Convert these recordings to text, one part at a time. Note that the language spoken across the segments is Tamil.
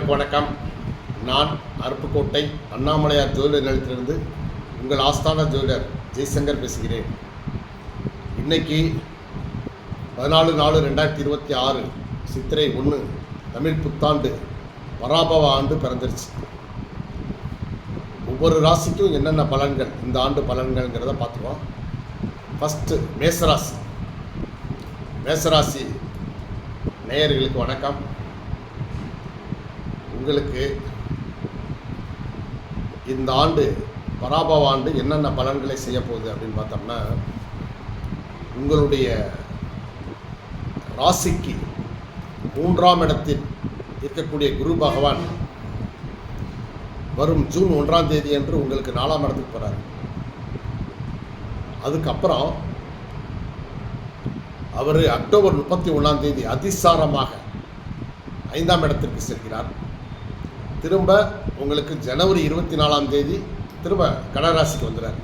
அனைவருக்கும் வணக்கம். நான் அருப்புக்கோட்டை அண்ணாமலையார் ஜோதிடர் நிலையத்திலிருந்து உங்கள் ஆஸ்தான ஜோதிடர் ஜெய்சங்கர் பேசுகிறேன். இன்னைக்கு 14/4/2026 சித்திரை 1 தமிழ் புத்தாண்டு பராபவ ஆண்டு பிறந்துருச்சு. ஒவ்வொரு ராசிக்கும் என்னென்ன பலன்கள், இந்த ஆண்டு பலன்கள்ங்கிறத பார்த்துக்குவோம். ஃபஸ்ட்டு மேசராசி நேயர்களுக்கு வணக்கம். உங்களுக்கு இந்த ஆண்டு பராபவ ஆண்டு என்னென்ன பலன்களை செய்ய போகுது அப்படின்னு பார்த்தோம்னா, உங்களுடைய ராசிக்கு 3ஆம் இடத்தில் இருக்கக்கூடிய குரு பகவான் வரும் ஜூன் 1ஆம் தேதி அன்று உங்களுக்கு 4ஆம் இடத்துக்கு போகிறார். அதுக்கப்புறம் அவர் அக்டோபர் 31ஆம் தேதி அதிசாரமாக 5ஆம் இடத்திற்கு செல்கிறார். திரும்ப உங்களுக்கு ஜனவரி 24ஆம் தேதி திரும்ப கடகராசிக்கு வந்துடுறார்,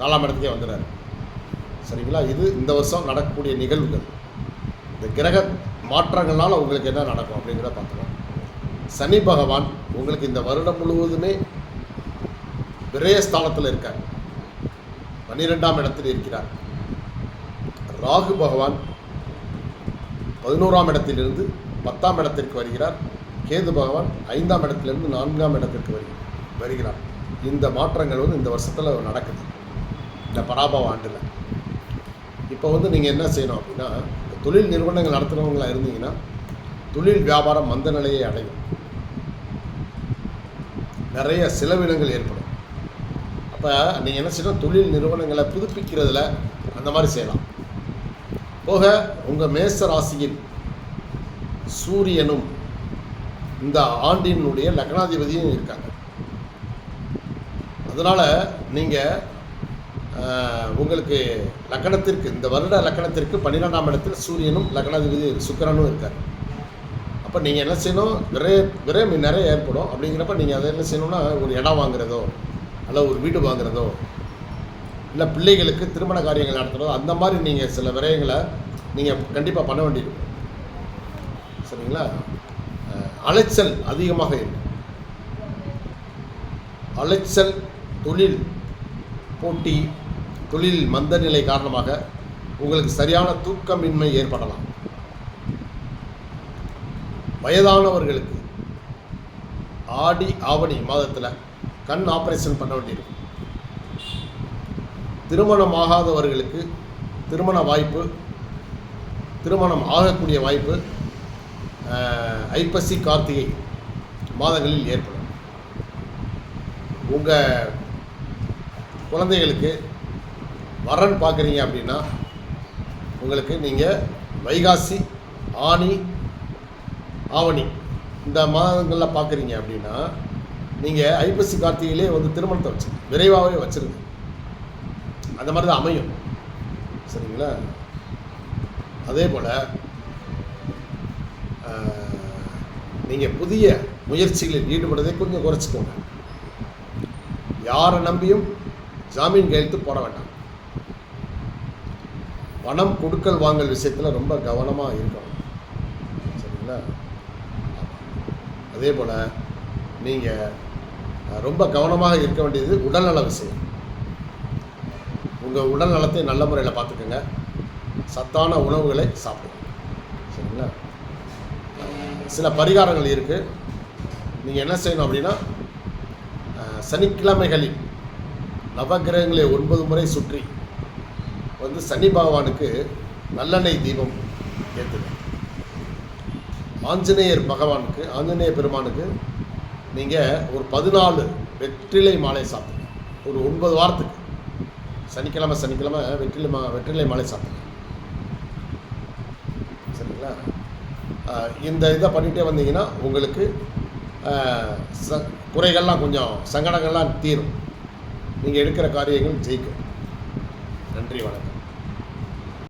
4ஆம் இடத்துக்கே வந்துடுறார். சரிங்களா? இது இந்த வருஷம் நடக்கக்கூடிய நிகழ்வுகள். இந்த கிரக மாற்றங்கள்னால உங்களுக்கு என்ன நடக்கும் அப்படிங்கிறத பார்த்துக்கலாம். சனி பகவான் உங்களுக்கு இந்த வருடம் முழுவதுமே விரயஸ்தானத்தில் இருக்கார், 12ஆம் இடத்தில் இருக்கிறார். ராகு பகவான் 11ஆம் இடத்திலிருந்து 10ஆம் இடத்திற்கு வருகிறார். கேது பகவான் 5ஆம் இடத்திலிருந்து 4ஆம் இடத்திற்கு வருகிறார். இந்த மாற்றங்கள் இந்த வருஷத்தில் நடக்குது, இந்த பராபவ ஆண்டில். இப்போ நீங்கள் என்ன செய்யணும் அப்படின்னா, தொழில் நிறுவனங்கள் நடத்துகிறவங்களா இருந்தீங்கன்னா தொழில் வியாபாரம் மந்த நிலையை அடையும், நிறைய செலவினங்கள் ஏற்படும். அப்போ நீங்கள் என்ன செய்யணும், தொழில் நிறுவனங்களை புதுப்பிக்கிறதுல அந்த மாதிரி செய்யலாம். போக உங்கள் மேச ராசியின் சூரியனும் இந்த ஆண்டினுடைய லக்னாதிபதியும் இருக்காங்க. அதனால் நீங்கள் உங்களுக்கு லக்னத்திற்கு, இந்த வருட லக்னத்திற்கு 12ஆம் இடத்தில் சூரியனும் லக்னாதிபதி சுக்கிரனும் இருக்கார். அப்போ நீங்கள் என்ன செய்யணும், விரயம் நிறைய ஏற்படும். அப்படிங்கிறப்ப நீங்கள் அதை என்ன செய்யணும்னா, ஒரு இடம் வாங்குறதோ அல்ல ஒரு வீடு வாங்குறதோ இல்லை பிள்ளைகளுக்கு திருமண காரியங்கள் நடத்துகிறதோ, அந்த மாதிரி நீங்கள் சில விரயங்களை நீங்கள் கண்டிப்பாக பண்ண வேண்டியிருக்கும். சரிங்களா? அலைச்சல் அதிகமாக இருக்கும். அலைச்சல், தொழில் போட்டி, தொழில் மந்த நிலை காரணமாக உங்களுக்கு சரியான தூக்கமின்மை ஏற்படலாம். வயதானவர்களுக்கு ஆடி ஆவணி மாதத்தில் கண் ஆப்ரேஷன் பண்ண வேண்டியிருக்கும். திருமணம் ஆகாதவர்களுக்கு திருமண வாய்ப்பு, திருமணம் ஆகக்கூடிய வாய்ப்பு ஐப்பசி கார்த்திகை மாதங்களில் ஏற்படும். உங்கள் குழந்தைகளுக்கு வரன் பார்க்குறீங்க அப்படின்னா, உங்களுக்கு நீங்கள் வைகாசி, ஆனி, ஆவணி இந்த மாதங்களில் பார்க்குறீங்க அப்படின்னா, நீங்கள் ஐப்பசி கார்த்திகையிலே திருமணத்தை விரைவாகவே வச்சுருங்க. அந்த மாதிரி தான் அமையும். சரிங்களா? அதே போல் நீங்கள் புதிய முயற்சிகளில் ஈடுபடுறதை கொஞ்சம் குறைச்சிக்கோங்க. யாரை நம்பியும் ஜாமீன் கையெழுத்து போட வேண்டாம். பணம் கொடுக்கல் வாங்கல் விஷயத்தில் ரொம்ப கவனமாக இருக்கணும். சரிங்களா? அதே போல் நீங்கள் ரொம்ப கவனமாக இருக்க வேண்டியது உடல்நல விஷயம். உங்கள் உடல் நலத்தை நல்ல முறையில் பார்த்துக்கோங்க. சத்தான உணவுகளை சாப்பிடுங்க. சரிங்களா? சில பரிகாரங்கள் இருக்குது. நீங்கள் என்ன செய்யணும் அப்படின்னா, சனிக்கிழமைகளில் நவகிரகங்களை 9 முறை சுற்றி சனி பகவானுக்கு நல்லெண்ணெய் தீபம் ஏற்றுங்க. ஆஞ்சநேயர் பெருமானுக்கு நீங்கள் ஒரு 14 வெற்றிலை மாலை சாப்பிடுங்க. ஒரு 9 வாரத்துக்கு சனிக்கிழமை வெற்றிலை மாலை சாப்பிடுங்க. சரிங்களா? இந்த இதை பண்ணிகிட்டே வந்தீங்கன்னா உங்களுக்கு குறைகள்லாம் கொஞ்சம், சங்கடங்கள்லாம் தீரும். நீங்கள் எடுக்கிற காரியங்கள் ஜெயிக்கும். நன்றி, வணக்கம்.